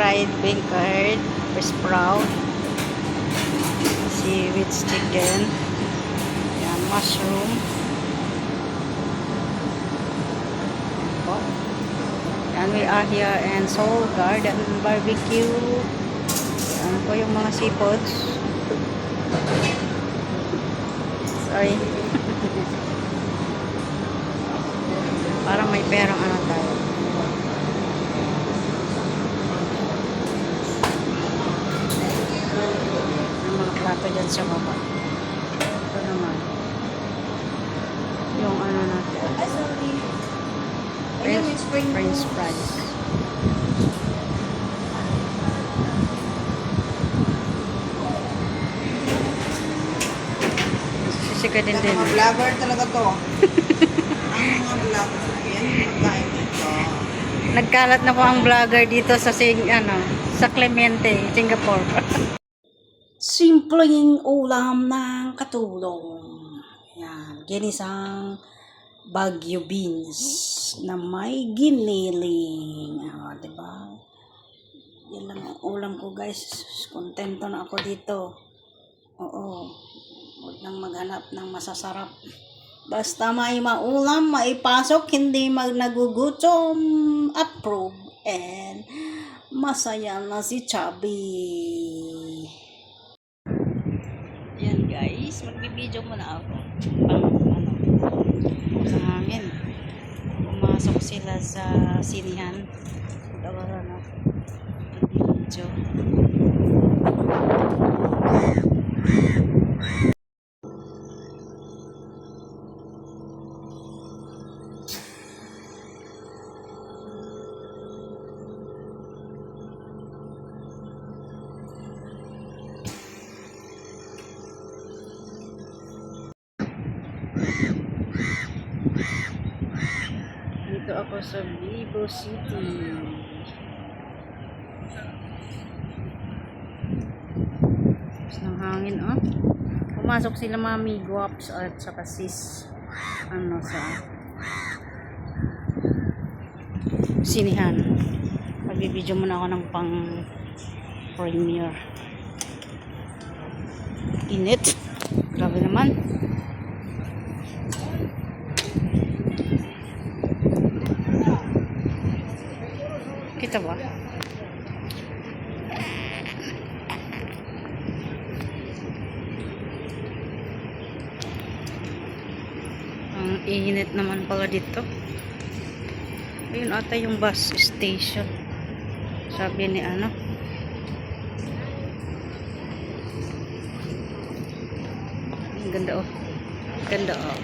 fried bean curd, sprout, seaweed chicken, yan, mushroom. And we are here in Seoul Garden Barbecue. Yan po yung mga seafoods. Sorry. Parang may perang ano tayo. Yung mga plato dyan sa baba. Ito naman. Yung ano natin. French fries. Sisika din din. Mga vlogger talaga to. Ang mga vlogger. Yan yung magkain dito. Nagkalat na po ang vlogger dito sa sa Clemente, Singapore. Simpleng ulam ng katulong. Yan, ginisang Baguio beans na may giniling. Diba? Yan lang ang ulam ko, guys. Kontento na ako dito. Oo. Huwag nang maghanap ng masasarap. Basta may maulam, maipasok, hindi nagugutom. Approve. And masaya na si Chubby. Yan, guys. Magbibideo muna ako. Sa hangin. Pumasok sila sa sinihan. Tawaran ako. Video. Dito ako sa Vivo City. Tapos ng hangin, oh. Pumasok sila Mami Guaps at saka sis sa sinihan. Magbibideo muna ako ng pang premiere. Init. Grabe naman. Kita ba? Ang init naman pala dito. Ayun ata yung bus station. Sabi ni ang ganda oh. Ganda oh.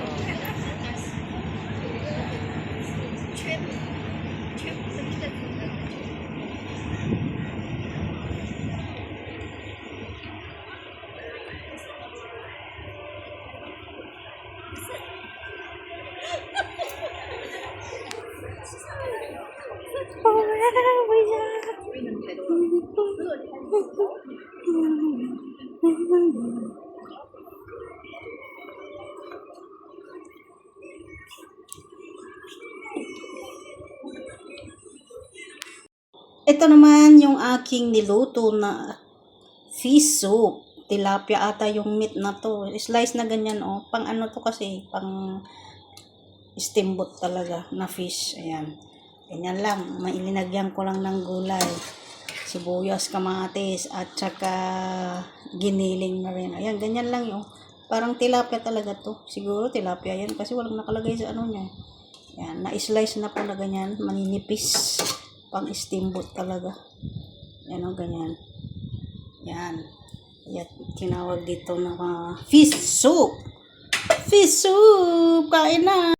Ito naman yung aking niluto na fish soup. Tilapia ata yung meat na to. Slice na ganyan oh. Pang ano to kasi, pang steamboat talaga na fish. Ayan. Ganyan lang. Mailinagyan ko lang ng gulay. Sibuyas, kamatis, at saka giniling na rin. Ayan, ganyan lang yun. Parang tilapia talaga to. Siguro tilapia yan kasi walang nakalagay sa ano niya. Ayan, na-slice na po na ganyan. Maninipis. Pang steamboat talaga. Yan o, ganyan. Yan. Yan, tinawag dito na fish soup. Fish soup! Kain na!